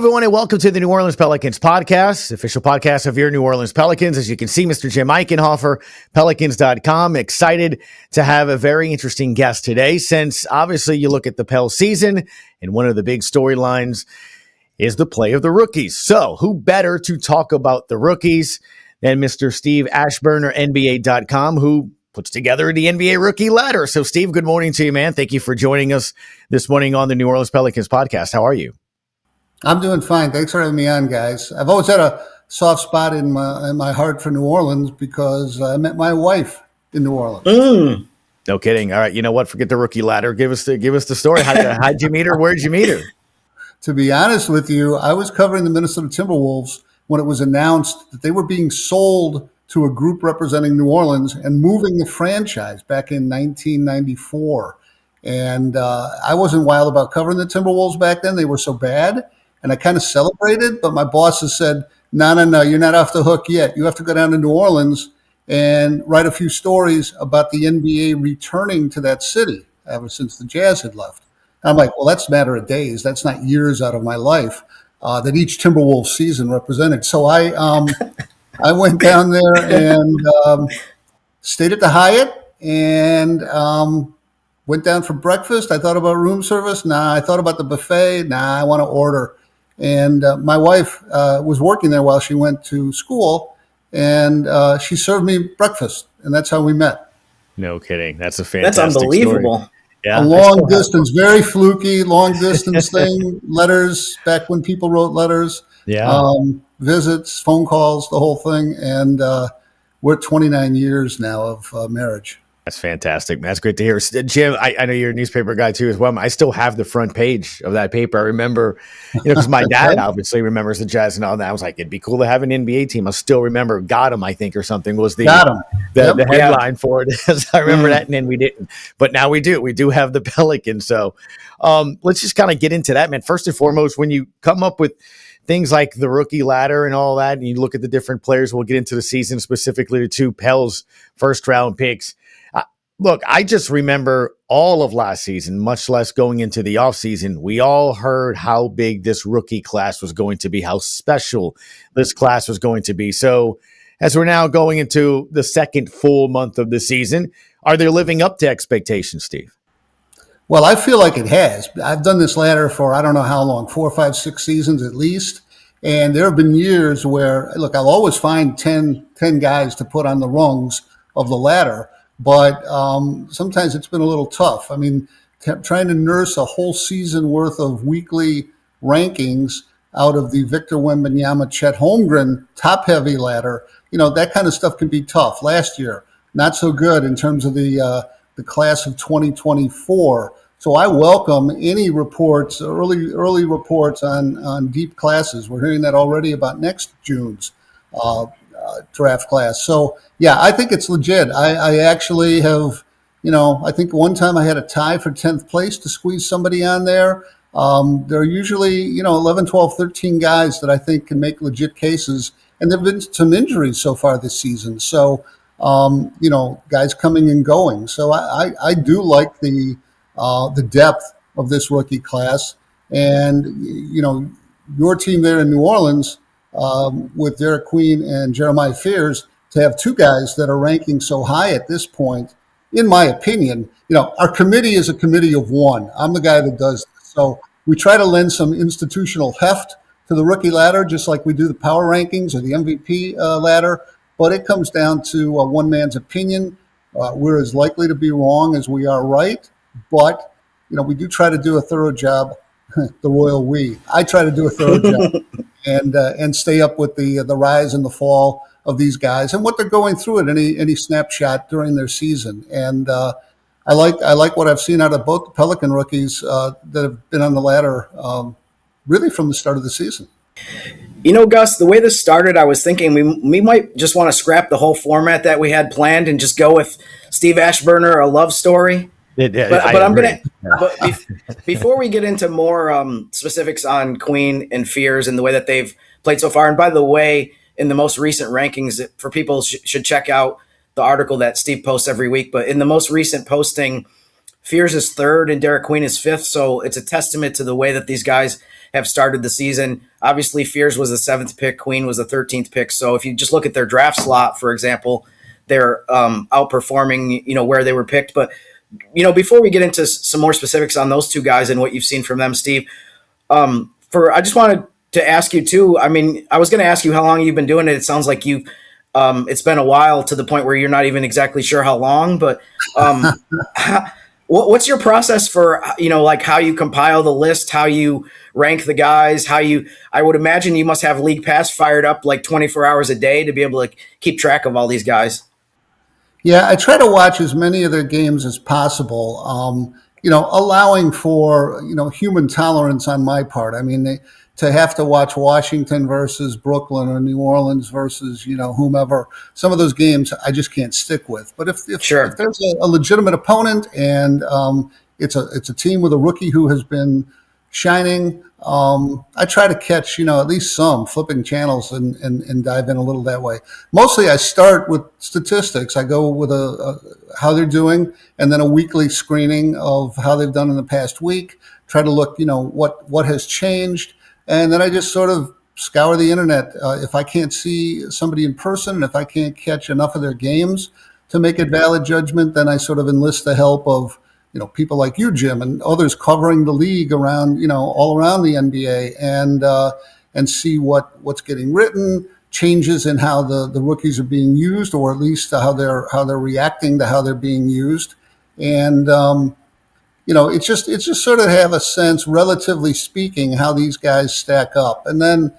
everyone, and welcome to the New Orleans Pelicans Podcast, official podcast of your New Orleans Pelicans. As you can see, Mr. Jim Eichenhofer, Pelicans.com. Excited to have a very interesting guest today, since obviously you look at the Pel season, and one of the big storylines is the play of the rookies. So who better to talk about the rookies than Mr. Steve Aschburner, NBA.com, who puts together the NBA rookie ladder. So Steve, good morning to you, man. Thank you for joining us this morning on the New Orleans Pelicans Podcast. How are you? I'm doing fine. Thanks for having me on, guys. I've always had a soft spot in my heart for New Orleans because I met my wife in New Orleans. No kidding. All right, you know what? Forget the rookie ladder. Give us the story. How'd you meet her? Where'd you meet her? To be honest with you, I was covering the Minnesota Timberwolves when it was announced that they were being sold to a group representing New Orleans and moving the franchise back in 1994. And I wasn't wild about covering the Timberwolves back then. They were so bad. And I kind of celebrated, but my bosses said, no, you're not off the hook yet. You have to go down to New Orleans and write a few stories about the NBA returning to that city ever since the Jazz had left. And I'm like, well, that's a matter of days. That's not years out of my life that each Timberwolves season represented. So I went down there and stayed at the Hyatt and went down for breakfast. I thought about room service. Nah, I thought about the buffet. Nah, I want to order. And my wife was working there while she went to school, and she served me breakfast, and that's how we met. No kidding. That's a fantastic That's unbelievable. Story. Yeah, a long distance, very fluky, long distance thing, letters, back when people wrote letters, visits, phone calls, the whole thing. And we're at 29 years now of marriage. That's fantastic. That's great to hear. Jim, I know you're a newspaper guy too as well. I still have the front page of that paper. I remember, because my dad obviously remembers the Jazz and all that. I was like, it'd be cool to have an NBA team. I still remember Got 'em, I think, or something was the headline for it. I remember that, and then we didn't. But now we do. We do have the Pelicans. So let's just kind of get into that, man. First and foremost, when you come up with things like the rookie ladder and all that, and you look at the different players, we'll get into the season, specifically the two Pels first-round picks. Look, I just remember all of last season, much less going into the offseason. We all heard how big this rookie class was going to be, how special this class was going to be. So as we're now going into the second full month of the season, are they living up to expectations, Steve? Well, I feel like it has. I've done this ladder for I don't know how long, 4, 5, 6 seasons at least. And there have been years where, look, I'll always find 10 guys to put on the rungs of the ladder. But sometimes it's been a little tough. I mean, trying to nurse a whole season worth of weekly rankings out of the Victor Wembanyama, Chet Holmgren top-heavy ladder, that kind of stuff can be tough. Last year, not so good in terms of the class of 2024. So I welcome any reports, early reports on deep classes. We're hearing that already about next June's draft class. So yeah, I think it's legit. I actually have, I think one time I had a tie for 10th place to squeeze somebody on there. There are usually, 11, 12, 13 guys that I think can make legit cases. And there have been some injuries so far this season. So, guys coming and going. So I do like the depth of this rookie class. And, your team there in New Orleans, with Derik Queen and Jeremiah Fears, to have two guys that are ranking so high at this point, in my opinion, our committee is a committee of one. I'm the guy that does this. So we try to lend some institutional heft to the rookie ladder, just like we do the power rankings or the MVP ladder. But it comes down to one man's opinion. We're as likely to be wrong as we are right. But, we do try to do a thorough job. The royal we. I try to do a thorough job and stay up with the rise and the fall of these guys and what they're going through at any snapshot during their season. And I like what I've seen out of both the Pelican rookies that have been on the ladder really from the start of the season. Gus, the way this started, I was thinking we might just want to scrap the whole format that we had planned and just go with Steve Aschburner, a love story. But I'm going to, before we get into more specifics on Queen and Fears and the way that they've played so far, and by the way, in the most recent rankings, for people should check out the article that Steve posts every week, but in the most recent posting, Fears is third and Derik Queen is fifth, so it's a testament to the way that these guys have started the season. Obviously, Fears was the 7th pick, Queen was the 13th pick. So if you just look at their draft slot, for example, they're outperforming, where they were picked. But, before we get into some more specifics on those two guys and what you've seen from them, Steve, I just wanted to ask you too. I mean, I was going to ask you how long you've been doing it. It sounds like it's been a while, to the point where you're not even exactly sure how long, but what's your process for, like how you compile the list, how you rank the guys, I would imagine you must have League Pass fired up like 24 hours a day to be able to keep track of all these guys. Yeah, I try to watch as many of their games as possible, allowing for, human tolerance on my part. I mean, to have to watch Washington versus Brooklyn or New Orleans versus, whomever, some of those games I just can't stick with. But if there's a legitimate opponent and it's a team with a rookie who has been shining, I try to catch, at least some, flipping channels and dive in a little that way. Mostly I start with statistics. I go with how they're doing, and then a weekly screening of how they've done in the past week, try to look, what has changed. And then I just sort of scour the internet. If I can't see somebody in person, and if I can't catch enough of their games to make a valid judgment, then I sort of enlist the help of, people like you, Jim, and others covering the league around, all around the NBA, and see what's getting written, changes in how the rookies are being used, or at least how they're reacting to how they're being used. And, it's just sort of have a sense, relatively speaking, how these guys stack up. And then,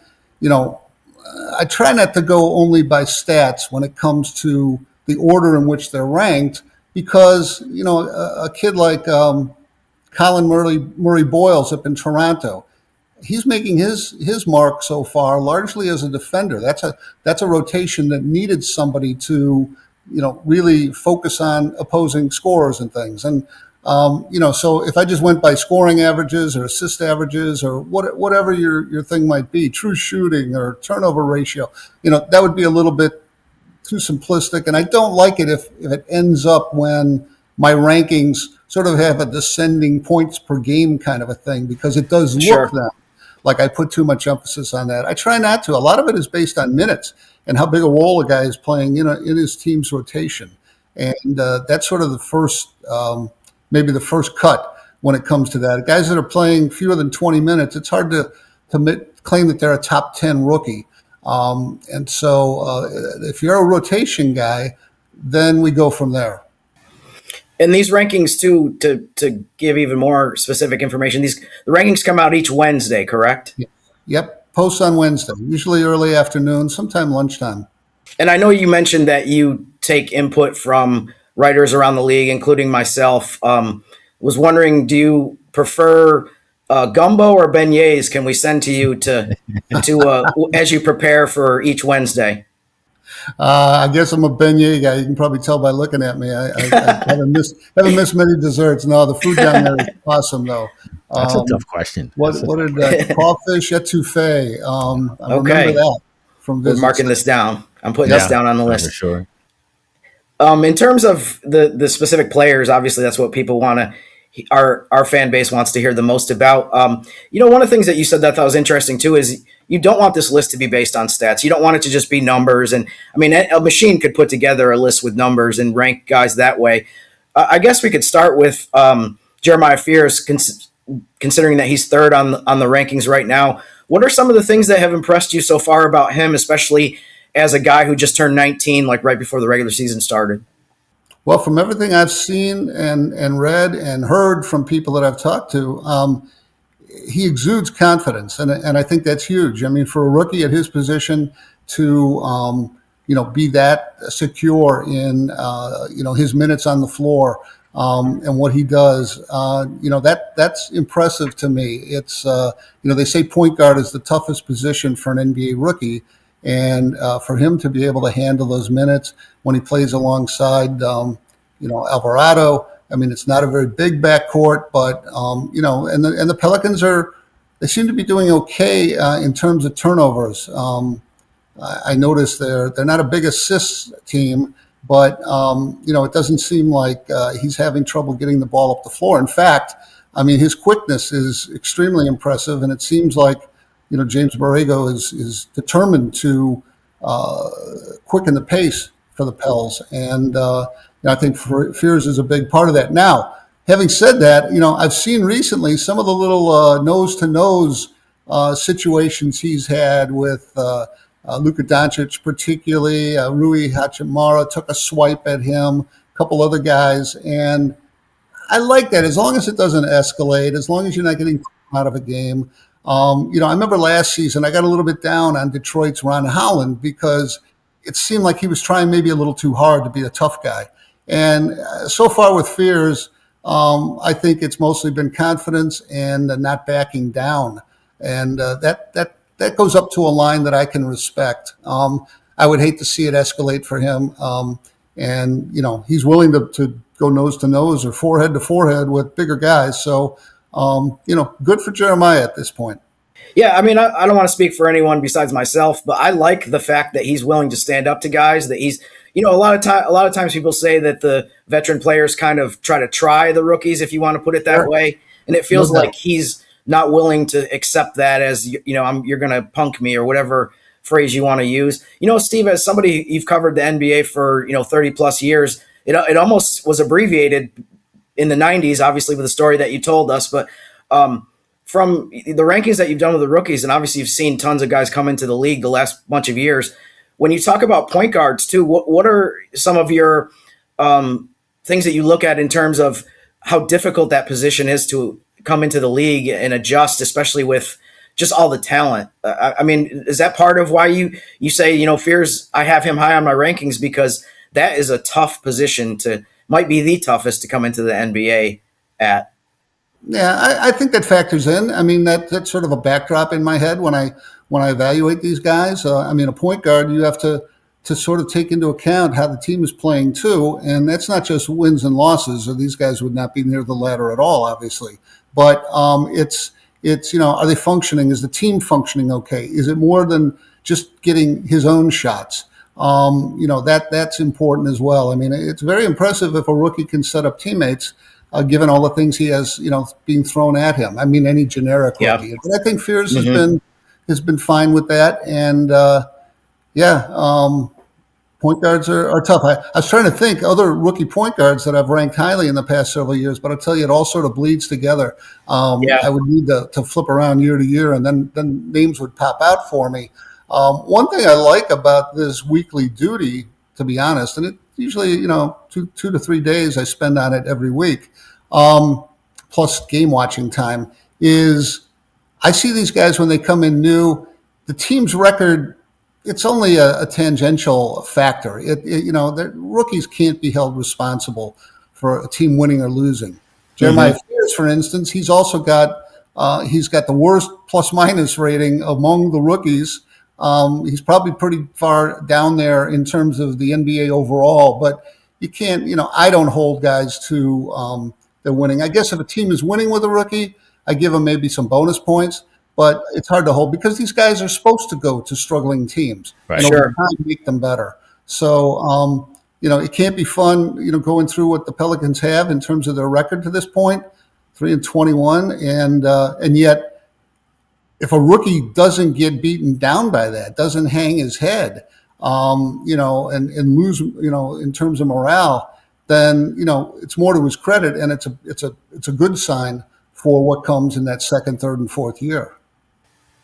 I try not to go only by stats when it comes to the order in which they're ranked, because, a kid like Colin Murray Boyles up in Toronto, he's making his mark so far largely as a defender. That's a rotation that needed somebody to, really focus on opposing scorers and things. And so if I just went by scoring averages or assist averages or whatever your thing might be, true shooting or turnover ratio, that would be a little bit too simplistic. And I don't like it if it ends up when my rankings sort of have a descending points per game kind of a thing, because it does look then like I put too much emphasis on that. I try not to. A lot of it is based on minutes and how big a role a guy is playing, in his team's rotation. And that's sort of the first, maybe the first cut when it comes to that. Guys that are playing fewer than 20 minutes, it's hard to claim that they're a top 10 rookie. And so if you're a rotation guy, then we go from there. And these rankings, too, to give even more specific information, the rankings come out each Wednesday, correct? Yep. Posts on Wednesday, usually early afternoon, sometime lunchtime. And I know you mentioned that you take input from writers around the league, including myself. Was wondering, do you prefer gumbo or beignets? Can we send to you to as you prepare for each Wednesday? I guess I'm a beignet guy. You can probably tell by looking at me. I haven't missed many desserts. No, the food down there is awesome, though. That's a tough question. What did crawfish etouffee? I remember that from visits. We're marking this down. I'm putting this down on the list. For sure. In terms of the specific players, obviously that's what people want to. Our fan base wants to hear the most about. One of the things that you said that I thought was interesting too is you don't want this list to be based on stats. You don't want it to just be numbers. And I mean, a machine could put together a list with numbers and rank guys that way. I guess we could start with Jeremiah Fears, considering that he's third on the rankings right now. What are some of the things that have impressed you so far about him, especially as a guy who just turned 19, like right before the regular season started? Well, from everything I've seen and read and heard from people that I've talked to, he exudes confidence, and I think that's huge. I mean, for a rookie at his position to be that secure in his minutes on the floor and what he does, that's impressive to me. It's they say point guard is the toughest position for an NBA rookie. And for him to be able to handle those minutes when he plays alongside, Alvarado, I mean, it's not a very big backcourt, but, and the Pelicans they seem to be doing okay in terms of turnovers. I noticed they're not a big assists team, but, it doesn't seem like he's having trouble getting the ball up the floor. In fact, I mean, his quickness is extremely impressive, and it seems like, James Borrego is determined to quicken the pace for the Pels, and I think Fears is a big part of that. Now, having said that, I've seen recently some of the little nose-to-nose situations he's had with Luka Doncic, particularly. Rui Hachimura took a swipe at him, a couple other guys, and I like that as long as it doesn't escalate, as long as you're not getting out of a game. I remember last season I got a little bit down on Detroit's Ron Howland because it seemed like he was trying maybe a little too hard to be a tough guy. And so far with Fears, I think it's mostly been confidence and not backing down. And that goes up to a line that I can respect. I would hate to see it escalate for him. And he's willing to go nose to nose or forehead to forehead with bigger guys. So, good for Jeremiah at this point. Yeah, I mean, I don't want to speak for anyone besides myself, but I like the fact that he's willing to stand up to guys. That he's, a lot of times people say that the veteran players kind of try the rookies, if you want to put it that way, and it feels like he's not willing to accept that as you're going to punk me or whatever phrase you want to use. Steve, as somebody you've covered the NBA for 30 plus years, it almost was abbreviated in the 90s, obviously with the story that you told us, but from the rankings that you've done with the rookies, and obviously you've seen tons of guys come into the league the last bunch of years. When you talk about point guards too, what are some of your things that you look at in terms of how difficult that position is to come into the league and adjust, especially with just all the talent? I mean, is that part of why you say, Fears, I have him high on my rankings, because that is a tough position might be the toughest to come into the NBA at? Yeah, I think that factors in. I mean, that's sort of a backdrop in my head when I evaluate these guys. I mean, a point guard, you have to sort of take into account how the team is playing too, and that's not just wins and losses. Or these guys would not be near the ladder at all, obviously. But it's are they functioning? Is the team functioning okay? Is it more than just getting his own shots? That's important as well. I mean, it's very impressive if a rookie can set up teammates, given all the things he has, being thrown at him. I mean, any generic rookie. Yeah. But I think Fears has been fine with that. And point guards are tough. I was trying to think other rookie point guards that I've ranked highly in the past several years, but I'll tell you, it all sort of bleeds together. I would need to flip around year to year, and then names would pop out for me. One thing I like about this weekly duty, to be honest, and it usually, 2 to 3 days I spend on it every week, plus game watching time, is I see these guys when they come in new, the team's record, it's only a tangential factor. The rookies can't be held responsible for a team winning or losing. Jeremiah Fears, for instance, he's also got the worst plus minus rating among the rookies. He's probably pretty far down there in terms of the NBA overall, but you can't, I don't hold guys to their winning. I guess if a team is winning with a rookie, I give them maybe some bonus points, but it's hard to hold because these guys are supposed to go to struggling teams and over time make them better. So, it can't be fun, going through what the Pelicans have in terms of their record to this point, 3-21, and yet, if a rookie doesn't get beaten down by that, doesn't hang his head, and lose, in terms of morale, then it's more to his credit, and it's a good sign for what comes in that second, third, and fourth year.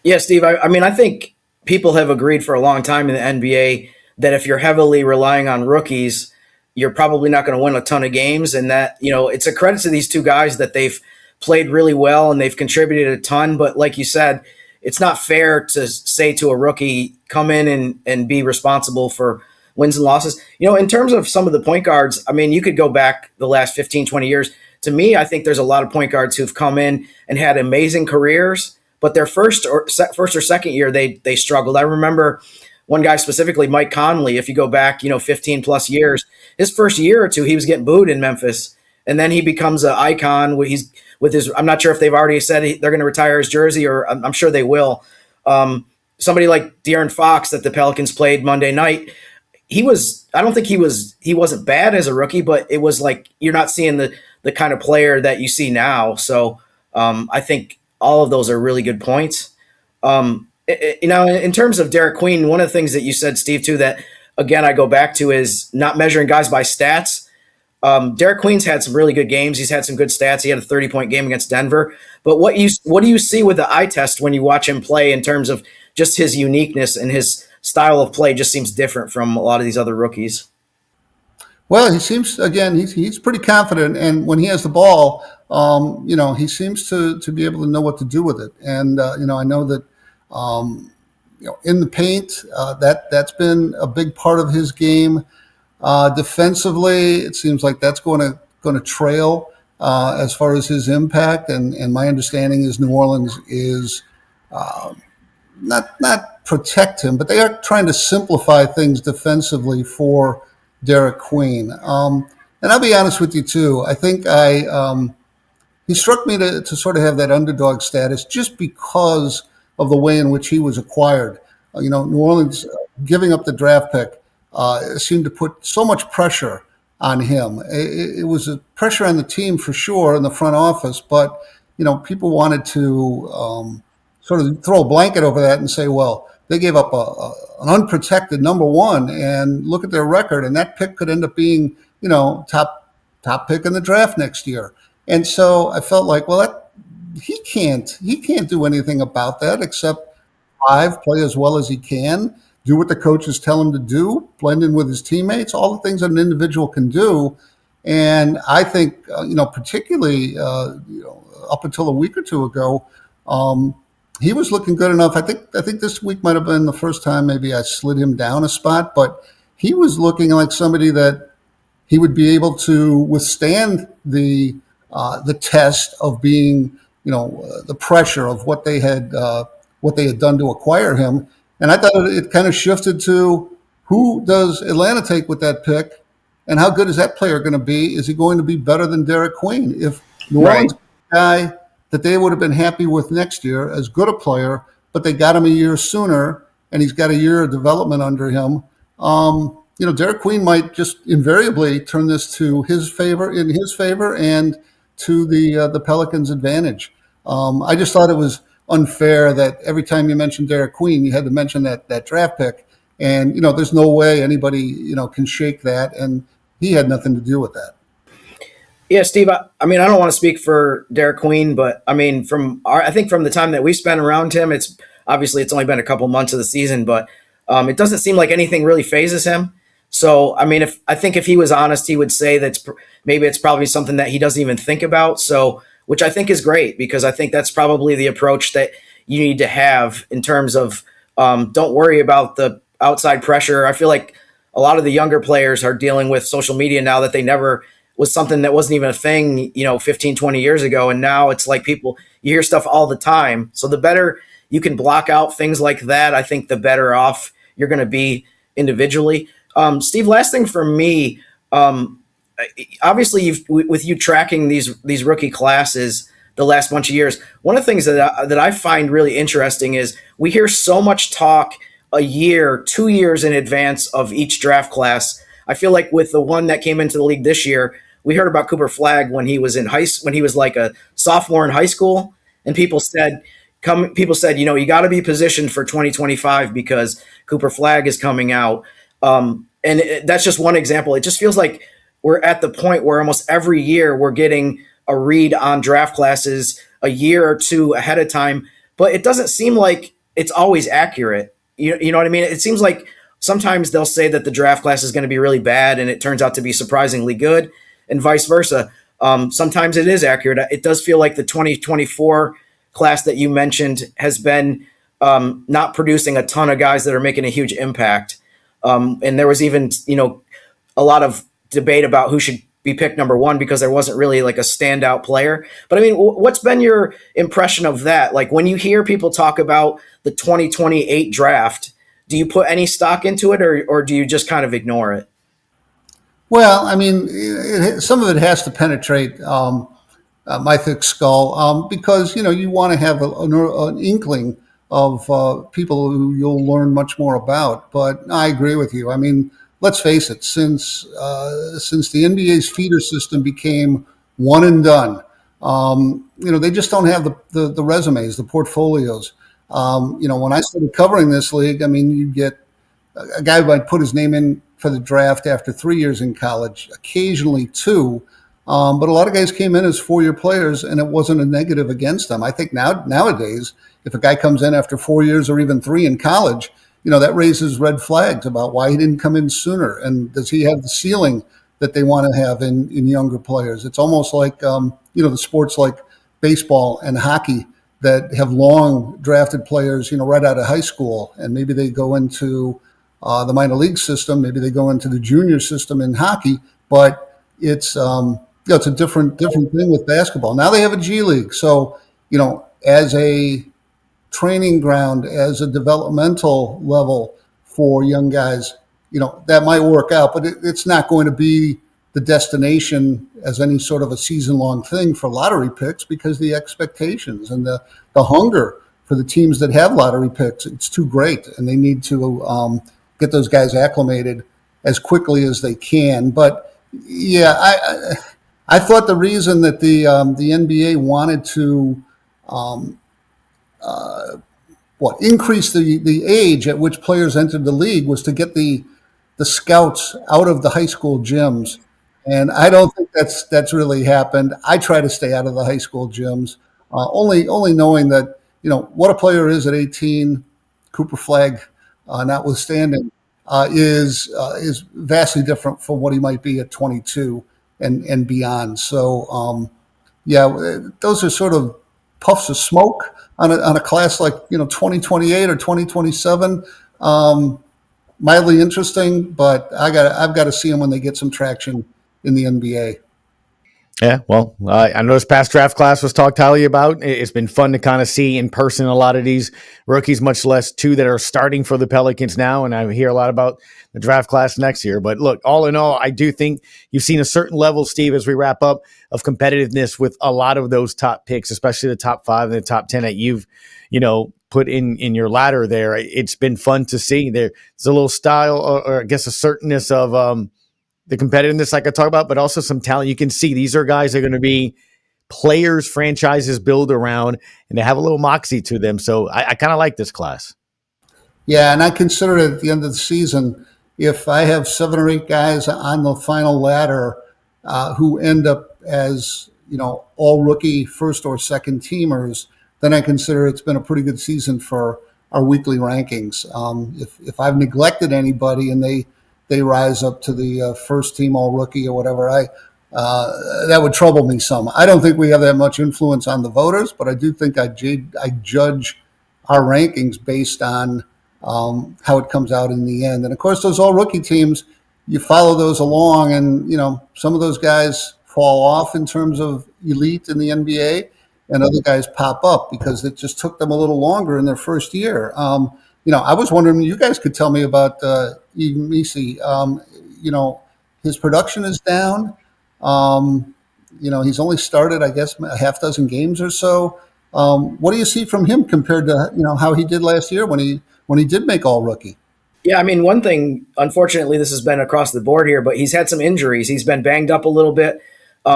Yeah, Steve. I mean, I think people have agreed for a long time in the NBA that if you're heavily relying on rookies, you're probably not going to win a ton of games, and that it's a credit to these two guys that they've played really well and they've contributed a ton. But like you said, it's not fair to say to a rookie, come in and be responsible for wins and losses. In terms of some of the point guards, I mean, you could go back the last 15, 20 years. To me, I think there's a lot of point guards who've come in and had amazing careers, but their first or second year, they struggled. I remember one guy specifically, Mike Conley, if you go back, 15 plus years, his first year or two, he was getting booed in Memphis. And then he becomes an icon. I'm not sure if they've already said they're going to retire his jersey, or I'm sure they will. Somebody like De'Aaron Fox that the Pelicans played Monday night, he wasn't bad as a rookie, but it was like you're not seeing the the kind of player that you see now. So I think all of those are really good points. In terms of Derik Queen, one of the things that you said, Steve, too, that again I go back to is not measuring guys by stats. Derik Queen's had some really good games. He's had some good stats. He had a 30-point game against Denver. But what do you see with the eye test when you watch him play in terms of just his uniqueness and his style of play? Just seems different from a lot of these other rookies. Well, he seems, again, he's pretty confident, and when he has the ball, he seems to be able to know what to do with it. And I know that in the paint, that's been a big part of his game. Defensively, it seems like that's going to trail as far as his impact. And my understanding is New Orleans is not protect him, but they are trying to simplify things defensively for Derik Queen. And I'll be honest with you too. I think he struck me to sort of have that underdog status just because of the way in which he was acquired. New Orleans giving up the draft pick seemed to put so much pressure on him. It was a pressure on the team for sure in the front office, but people wanted to sort of throw a blanket over that and say, well, they gave up an unprotected number one, and look at their record, and that pick could end up being top pick in the draft next year. And so I felt like, well, he can't do anything about that except play as well as he can, do what the coaches tell him to do, blend in with his teammates, all the things that an individual can do. And I think, particularly, up until a week or two ago, he was looking good enough. I think this week might have been the first time maybe I slid him down a spot, but he was looking like somebody that he would be able to withstand the test of being, the pressure of what they had done to acquire him. And I thought it kind of shifted to who does Atlanta take with that pick, and how good is that player going to be? Is he going to be better than Derik Queen? If New Orleans guy that they would have been happy with next year, as good a player, but they got him a year sooner, and he's got a year of development under him. Derik Queen might just invariably turn this to his favor, and to the Pelicans' advantage. I just thought it was unfair that every time you mentioned Derik Queen, you had to mention that draft pick, and there's no way anybody can shake that, and he had nothing to do with that. Yeah, Steve. I don't want to speak for Derik Queen, but I think from the time that we spent around him, it's only been a couple months of the season, but it doesn't seem like anything really phases him. So, if he was honest, he would say that maybe it's probably something that he doesn't even think about. So, which I think is great, because I think that's probably the approach that you need to have in terms of don't worry about the outside pressure. I feel like a lot of the younger players are dealing with social media now that they never was something that wasn't even a thing, 15, 20 years ago. And now it's like you hear stuff all the time. So the better you can block out things like that, I think the better off you're going to be individually. Steve, last thing for me, obviously with you tracking these rookie classes the last bunch of years, one of the things that I find really interesting is we hear so much talk a year, 2 years in advance of each draft class. I feel like with the one that came into the league this year, we heard about Cooper Flagg when he was when he was like a sophomore in high school, and people said, you got to be positioned for 2025 because Cooper Flagg is coming out. That's just one example. It just feels like we're at the point where almost every year we're getting a read on draft classes a year or two ahead of time, but it doesn't seem like it's always accurate. You know what I mean? It seems like sometimes they'll say that the draft class is going to be really bad, and it turns out to be surprisingly good, and vice versa. Sometimes it is accurate. It does feel like the 2024 class that you mentioned has been not producing a ton of guys that are making a huge impact. And there was even, a lot of debate about who should be picked number one because there wasn't really like a standout player. But what's been your impression of that? Like when you hear people talk about the 2028 draft, do you put any stock into it, or do you just kind of ignore it? Well, some of it has to penetrate my thick skull because, you want to have an inkling of people who you'll learn much more about. But I agree with you. Let's face it, since the NBA's feeder system became one and done. They just don't have the resumes, the portfolios. When I started covering this league, I mean, you get a guy might put his name in for the draft after 3 years in college, occasionally 2. But a lot of guys came in as 4-year players, and it wasn't a negative against them. I think nowadays, if a guy comes in after 4 years or even 3 in college, that raises red flags about why he didn't come in sooner. And does he have the ceiling that they want to have in younger players? It's almost like, the sports like baseball and hockey that have long drafted players, right out of high school, and maybe they go into the minor league system, maybe they go into the junior system in hockey, but it's it's a different thing with basketball. Now they have a G League, so as a training ground, as a developmental level for young guys, that might work out, but it's not going to be the destination as any sort of a season-long thing for lottery picks, because the expectations and the hunger for the teams that have lottery picks, it's too great, and they need to get those guys acclimated as quickly as they can. But yeah, I thought the reason that the NBA wanted to increase the age at which players entered the league was to get the scouts out of the high school gyms. And I don't think that's really happened. I try to stay out of the high school gyms, only knowing that, what a player is at 18, Cooper Flag notwithstanding, is vastly different from what he might be at 22 and beyond. So, those are sort of puffs of smoke on a class like 2028 or 2027. Mildly interesting, but I've got to see them when they get some traction in the NBA. Yeah, well, I know this past draft class was talked highly about. It's been fun to kind of see in person a lot of these rookies, much less 2 that are starting for the Pelicans now. And I hear a lot about the draft class next year. But look, all in all, I do think you've seen a certain level, Steve, as we wrap up, of competitiveness with a lot of those top picks, especially the top 5 and the top 10 that you've, put in your ladder there. It's been fun to see. There's a little style or I guess a certainness of the competitiveness like I talk about, but also some talent. You can see these are guys that are going to be players franchises build around, and they have a little moxie to them. So I kind of like this class. Yeah, and I consider it at the end of the season, if I have 7 or 8 guys on the final ladder who end up as, all rookie first or second teamers, then I consider it's been a pretty good season for our weekly rankings. If I've neglected anybody and they rise up to the first team all rookie or whatever, that would trouble me some. I don't think we have that much influence on the voters, but I do think I judge our rankings based on how it comes out in the end. And of course, those all rookie teams, you follow those along, and some of those guys fall off in terms of elite in the NBA, and other guys pop up because it just took them a little longer in their first year. I was wondering, you guys could tell me about Eden Misi. His production is down. He's only started, I guess, a half dozen games or so. What do you see from him compared to how he did last year when he did make all rookie? Yeah, I mean, one thing, unfortunately, this has been across the board here, but he's had some injuries. He's been banged up a little bit.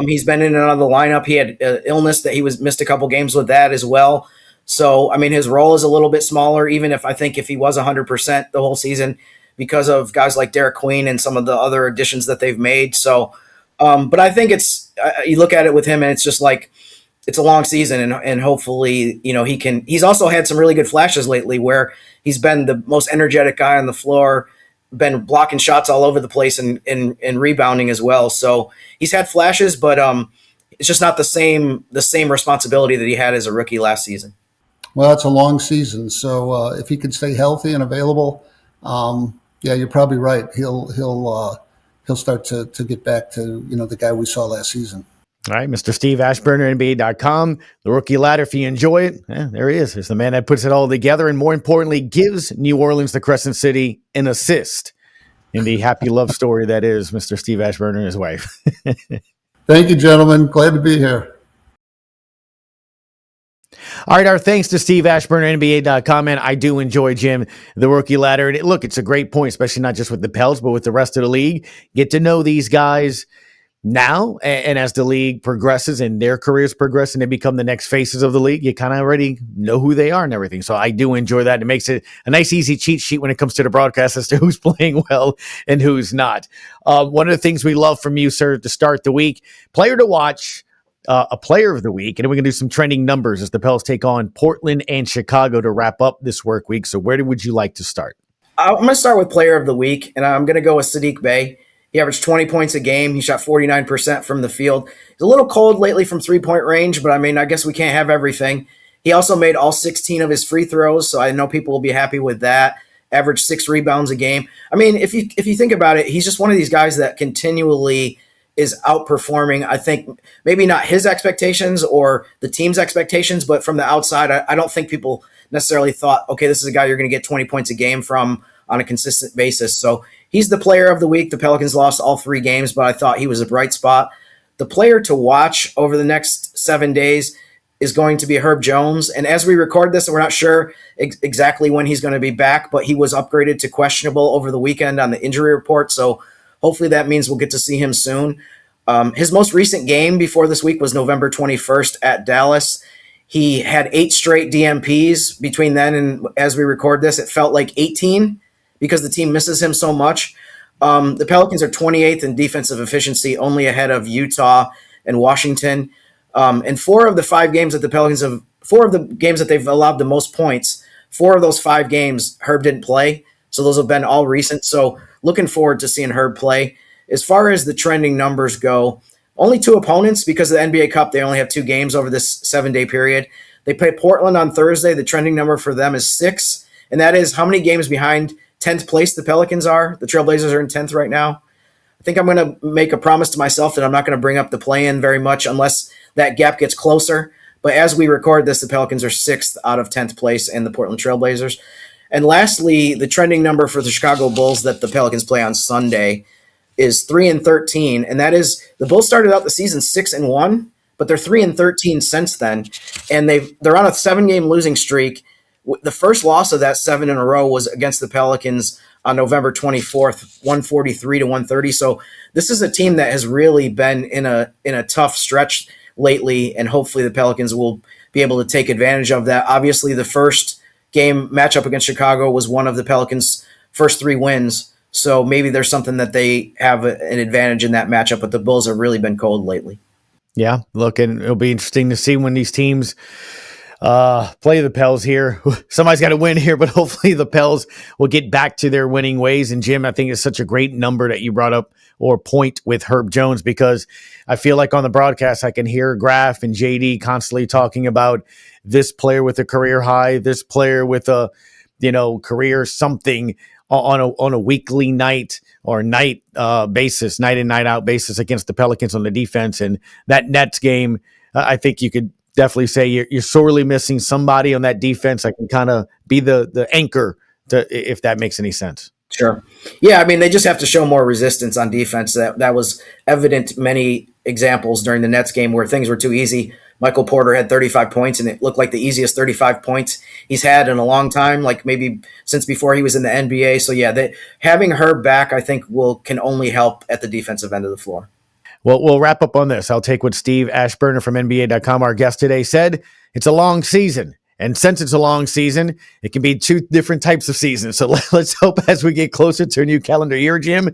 He's been in and out of the lineup. He had illness that he missed a couple games with that as well. So, I mean, his role is a little bit smaller, even if he was 100% the whole season, because of guys like Derik Queen and some of the other additions that they've made. So, but I think you look at it with him and it's just like, it's a long season, and hopefully, he's also had some really good flashes lately where he's been the most energetic guy on the floor, been blocking shots all over the place and rebounding as well. So he's had flashes, but it's just not the same responsibility that he had as a rookie last season. Well, it's a long season, so if he can stay healthy and available, you're probably right. He'll start to get back to the guy we saw last season. All right, Mr. Steve Aschburner, NBA.com, the rookie ladder. If you enjoy it, there he is. There's the man that puts it all together, and more importantly, gives New Orleans, the Crescent City, an assist in the happy love story that is Mr. Steve Aschburner and his wife. Thank you, gentlemen. Glad to be here. All right, our thanks to Steve Aschburner, NBA.com, and I do enjoy, Jim, the rookie ladder. And look, it's a great point, especially not just with the Pels, but with the rest of the league. Get to know these guys. now, and as the league progresses and their careers progress and they become the next faces of the league, you kind of already know who they are and everything. So I do enjoy that. It makes it a nice, easy cheat sheet when it comes to the broadcast as to who's playing well and who's not. One of the things we love from you, sir, to start the week, player to watch, a player of the week, and then we're going to do some trending numbers as the Pels take on Portland and Chicago to wrap up this work week. So where would you like to start? I'm going to start with player of the week, and I'm going to go with Saddiq Bey. He averaged 20 points a game. He shot 49% from the field. He's a little cold lately from three-point range, but I guess we can't have everything. He also made all 16 of his free throws, so I know people will be happy with that. Averaged 6 rebounds a game. If you think about it, he's just one of these guys that continually is outperforming, I think, maybe not his expectations or the team's expectations, but from the outside, I don't think people necessarily thought, okay, this is a guy you're going to get 20 points a game from on a consistent basis. So he's the player of the week. The Pelicans lost all 3 games, but I thought he was a bright spot. The player to watch over the next 7 days is going to be Herb Jones. And as we record this, we're not sure exactly when he's going to be back, but he was upgraded to questionable over the weekend on the injury report. So hopefully that means we'll get to see him soon. His most recent game before this week was November 21st at Dallas. He had 8 straight DMPs between then and as we record this. It felt like 18 because the team misses him so much. The Pelicans are 28th in defensive efficiency, only ahead of Utah and Washington. And 4 of the 5 games that the Pelicans have, 4 of the games that they've allowed the most points, 4 of those 5 games, Herb didn't play. So those have been all recent. So looking forward to seeing Herb play. As far as the trending numbers go, only 2 opponents because of the NBA Cup. They only have 2 games over this 7-day period. They play Portland on Thursday. The trending number for them is 6. And that is how many games behind 10th place the Pelicans are. The Trailblazers are in 10th right now. I think I'm going to make a promise to myself that I'm not going to bring up the play-in very much unless that gap gets closer. But as we record this, the Pelicans are 6th out of 10th place and the Portland Trailblazers. And lastly, the trending number for the Chicago Bulls that the Pelicans play on Sunday is 3-13. And that is, the Bulls started out the season 6-1, but they're 3-13 since then. And they're on a 7-game losing streak. The first loss of that 7 in a row was against the Pelicans on November 24th, 143-130. So this is a team that has really been in a tough stretch lately, and hopefully the Pelicans will be able to take advantage of that. Obviously, the first game matchup against Chicago was one of the Pelicans' first 3 wins. So maybe there's something that they have an advantage in that matchup, but the Bulls have really been cold lately. Yeah, look, and it'll be interesting to see when these teams play the Pels here. Somebody's got to win here, but hopefully the Pels will get back to their winning ways. And Jim, I think it's such a great number that you brought up, or point, with Herb Jones, because I feel like on the broadcast I can hear Graf and JD constantly talking about this player with a career high, this player with a career something on a weekly night or night basis, night in, night out basis against the Pelicans on the defense. And that Nets game, I think you could definitely say you're sorely missing somebody on that defense that can kind of be the anchor, if that makes any sense. Sure. Yeah, they just have to show more resistance on defense. That was evident many examples during the Nets game where things were too easy. Michael Porter had 35 points, and it looked like the easiest 35 points he's had in a long time, like maybe since before he was in the NBA. So, yeah, having Herb back, I think, can only help at the defensive end of the floor. Well, we'll wrap up on this. I'll take what Steve Aschburner from NBA.com, our guest today, said. It's a long season. And since it's a long season, it can be 2 different types of seasons. So let's hope as we get closer to a new calendar year, Jim,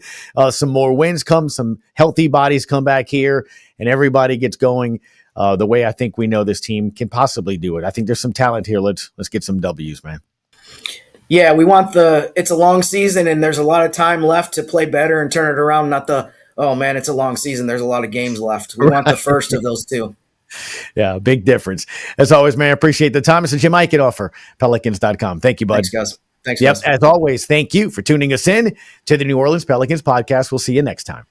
some more wins come, some healthy bodies come back here, and everybody gets going the way I think we know this team can possibly do it. I think there's some talent here. Let's get some W's, man. Yeah, it's a long season, and there's a lot of time left to play better and turn it around, not oh man, it's a long season, there's a lot of games left. We want the first of those 2. Yeah, big difference. As always, man, I appreciate the time. It's Jim Eichenhofer, Pelicans.com. Thank you, bud. Thanks, guys. Yep, guys. As always, thank you for tuning us in to the New Orleans Pelicans podcast. We'll see you next time.